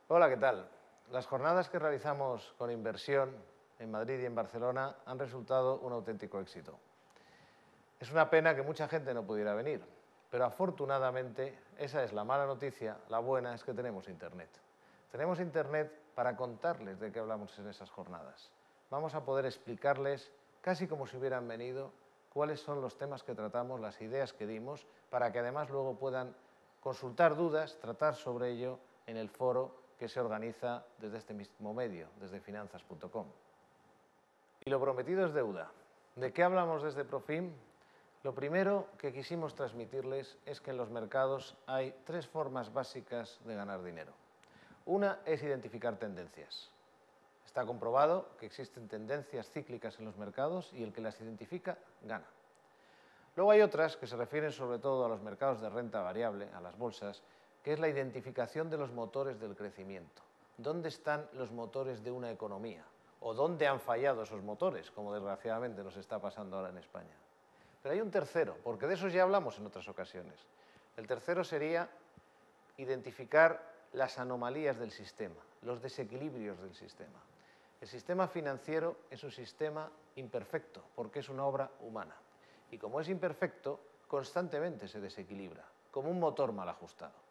Hola, ¿qué tal? Las jornadas que realizamos con inversión en Madrid y en Barcelona han resultado un auténtico éxito. Es una pena que mucha gente no pudiera venir, pero afortunadamente esa es la mala noticia, la buena es que tenemos Internet. Tenemos Internet para contarles de qué hablamos en esas jornadas. Vamos a poder explicarles, casi como si hubieran venido, cuáles son los temas que tratamos, las ideas que dimos, para que además luego puedan consultar dudas, tratar sobre ello en el foro que se organiza desde este mismo medio, desde finanzas.com. Y lo prometido es deuda. ¿De qué hablamos desde Profim? Lo primero que quisimos transmitirles es que en los mercados hay tres formas básicas de ganar dinero. Una es identificar tendencias. Está comprobado que existen tendencias cíclicas en los mercados y el que las identifica gana. Luego hay otras que se refieren sobre todo a los mercados de renta variable, a las bolsas, que es la identificación de los motores del crecimiento. ¿Dónde están los motores de una economía? ¿O dónde han fallado esos motores, como desgraciadamente nos está pasando ahora en España? Pero hay un tercero, porque de esos ya hablamos en otras ocasiones. El tercero sería identificar las anomalías del sistema, los desequilibrios del sistema. El sistema financiero es un sistema imperfecto, porque es una obra humana. Y como es imperfecto, constantemente se desequilibra, como un motor mal ajustado.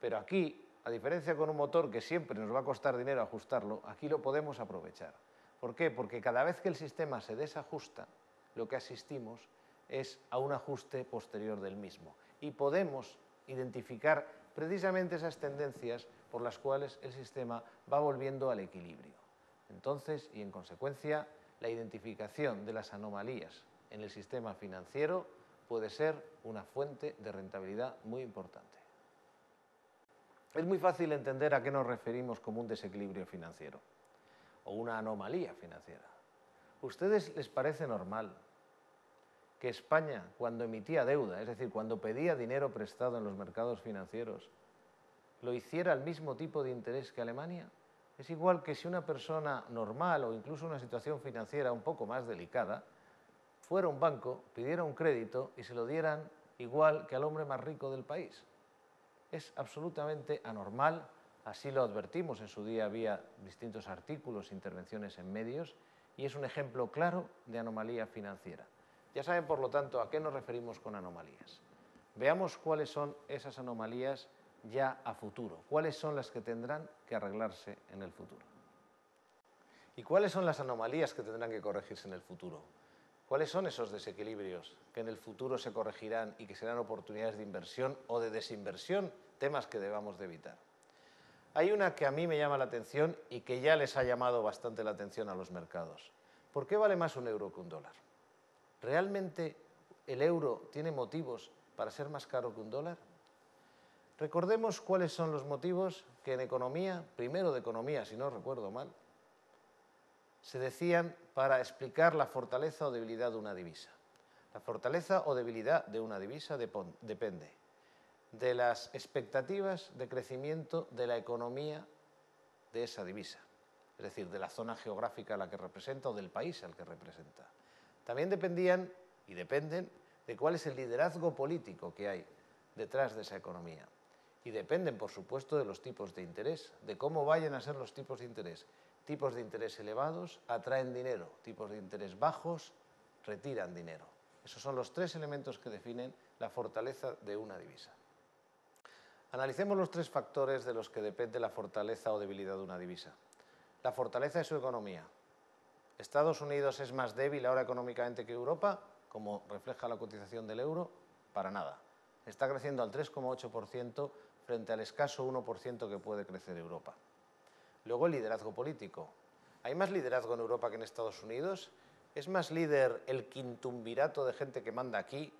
Pero aquí, a diferencia con un motor que siempre nos va a costar dinero ajustarlo, aquí lo podemos aprovechar. ¿Por qué? Porque cada vez que el sistema se desajusta, lo que asistimos es a un ajuste posterior del mismo. Y podemos identificar precisamente esas tendencias por las cuales el sistema va volviendo al equilibrio. Entonces, y en consecuencia, la identificación de las anomalías en el sistema financiero puede ser una fuente de rentabilidad muy importante. Es muy fácil entender a qué nos referimos como un desequilibrio financiero o una anomalía financiera. ¿A ustedes les parece normal que España, cuando emitía deuda, es decir, cuando pedía dinero prestado en los mercados financieros, lo hiciera al mismo tipo de interés que Alemania? Es igual que si una persona normal o incluso una situación financiera un poco más delicada fuera a un banco, pidiera un crédito y se lo dieran igual que al hombre más rico del país. Es absolutamente anormal, así lo advertimos en su día vía distintos artículos, intervenciones en medios, y es un ejemplo claro de anomalía financiera. Ya saben, por lo tanto, a qué nos referimos con anomalías. Veamos cuáles son esas anomalías ya a futuro, cuáles son las que tendrán que arreglarse en el futuro. ¿Y cuáles son las anomalías que tendrán que corregirse en el futuro? ¿Cuáles son esos desequilibrios que en el futuro se corregirán y que serán oportunidades de inversión o de desinversión, temas que debamos de evitar? Hay una que a mí me llama la atención y que ya les ha llamado bastante la atención a los mercados. ¿Por qué vale más un euro que un dólar? ¿Realmente el euro tiene motivos para ser más caro que un dólar? Recordemos cuáles son los motivos que en economía, primero de economía, si no recuerdo mal, se decían para explicar la fortaleza o debilidad de una divisa. La fortaleza o debilidad de una divisa depende de las expectativas de crecimiento de la economía de esa divisa, es decir, de la zona geográfica a la que representa o del país al que representa. También dependían y dependen de cuál es el liderazgo político que hay detrás de esa economía. Y dependen, por supuesto, de los tipos de interés, de cómo vayan a ser los tipos de interés. Tipos de interés elevados atraen dinero, tipos de interés bajos retiran dinero. Esos son los tres elementos que definen la fortaleza de una divisa. Analicemos los tres factores de los que depende la fortaleza o debilidad de una divisa. La fortaleza de su economía. ¿Estados Unidos es más débil ahora económicamente que Europa, como refleja la cotización del euro? Para nada. Está creciendo al 3,8% frente al escaso 1% que puede crecer Europa. Luego el liderazgo político. ¿Hay más liderazgo en Europa que en Estados Unidos? ¿Es más líder el quintumvirato de gente que manda aquí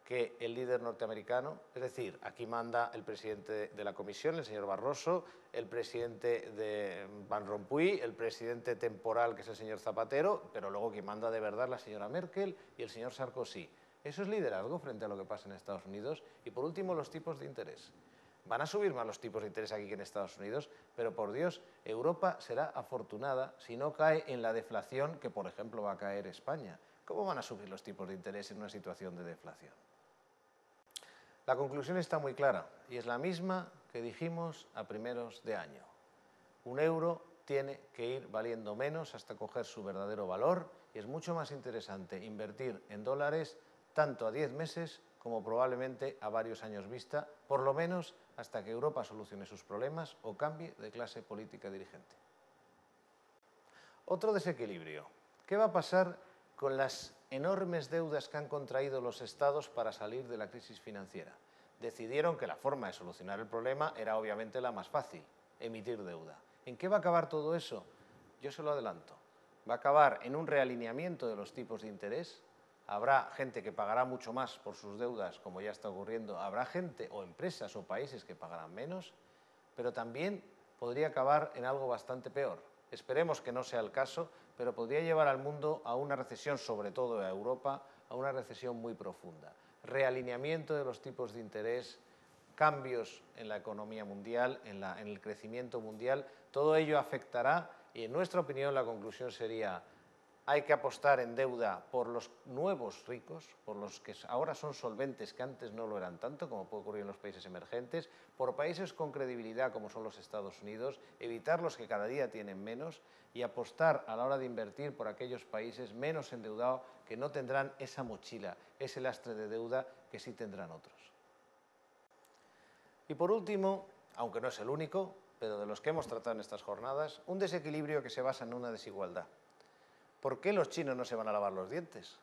que el líder norteamericano? Es decir, aquí manda el presidente de la Comisión, el señor Barroso, el presidente de Van Rompuy, el presidente temporal, que es el señor Zapatero, pero luego quien manda de verdad la señora Merkel y el señor Sarkozy. ¿Eso es liderazgo frente a lo que pasa en Estados Unidos? Y por último, los tipos de interés. Van a subir más los tipos de interés aquí que en Estados Unidos, pero por Dios, Europa será afortunada si no cae en la deflación que, por ejemplo, va a caer España. ¿Cómo van a subir los tipos de interés en una situación de deflación? La conclusión está muy clara y es la misma que dijimos a primeros de año. Un euro tiene que ir valiendo menos hasta coger su verdadero valor y es mucho más interesante invertir en dólares tanto a 10 meses como probablemente a varios años vista, por lo menos hasta que Europa solucione sus problemas o cambie de clase política dirigente. Otro desequilibrio. ¿Qué va a pasar con las enormes deudas que han contraído los estados para salir de la crisis financiera? Decidieron que la forma de solucionar el problema era obviamente la más fácil, emitir deuda. ¿En qué va a acabar todo eso? Yo se lo adelanto. Va a acabar en un realineamiento de los tipos de interés. Habrá gente que pagará mucho más por sus deudas, como ya está ocurriendo. Habrá gente o empresas o países que pagarán menos, pero también podría acabar en algo bastante peor. Esperemos que no sea el caso, pero podría llevar al mundo a una recesión, sobre todo a Europa, a una recesión muy profunda. Realineamiento de los tipos de interés, cambios en la economía mundial, en el crecimiento mundial, todo ello afectará y en nuestra opinión la conclusión sería: hay que apostar en deuda por los nuevos ricos, por los que ahora son solventes, que antes no lo eran tanto, como puede ocurrir en los países emergentes, por países con credibilidad como son los Estados Unidos, evitar los que cada día tienen menos y apostar a la hora de invertir por aquellos países menos endeudados que no tendrán esa mochila, ese lastre de deuda que sí tendrán otros. Y por último, aunque no es el único, pero de los que hemos tratado en estas jornadas, un desequilibrio que se basa en una desigualdad. ¿Por qué los chinos no se van a lavar los dientes?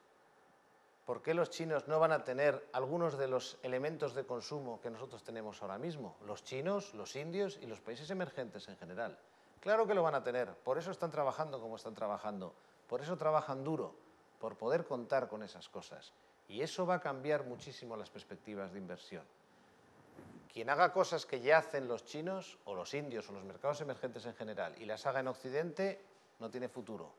¿Por qué los chinos no van a tener algunos de los elementos de consumo que nosotros tenemos ahora mismo? Los chinos, los indios y los países emergentes en general. Claro que lo van a tener, por eso están trabajando como están trabajando, por eso trabajan duro, por poder contar con esas cosas. Y eso va a cambiar muchísimo las perspectivas de inversión. Quien haga cosas que ya hacen los chinos o los indios o los mercados emergentes en general y las haga en Occidente, no tiene futuro.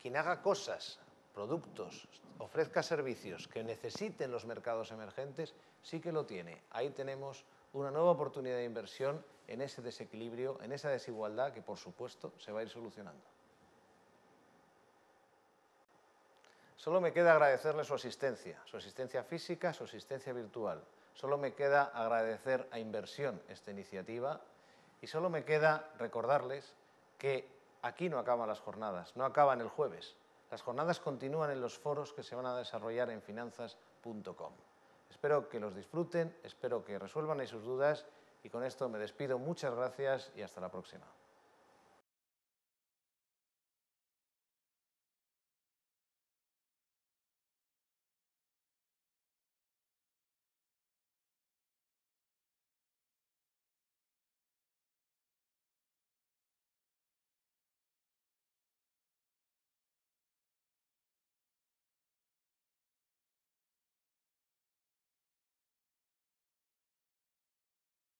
Quien haga cosas, productos, ofrezca servicios que necesiten los mercados emergentes, sí que lo tiene. Ahí tenemos una nueva oportunidad de inversión en ese desequilibrio, en esa desigualdad que, por supuesto, se va a ir solucionando. Solo me queda agradecerle su asistencia física, su asistencia virtual. Solo me queda agradecer a Inversión esta iniciativa y solo me queda recordarles que aquí no acaban las jornadas, no acaban el jueves. Las jornadas continúan en los foros que se van a desarrollar en finanzas.com. Espero que los disfruten, espero que resuelvan ahí sus dudas y con esto me despido. Muchas gracias y hasta la próxima.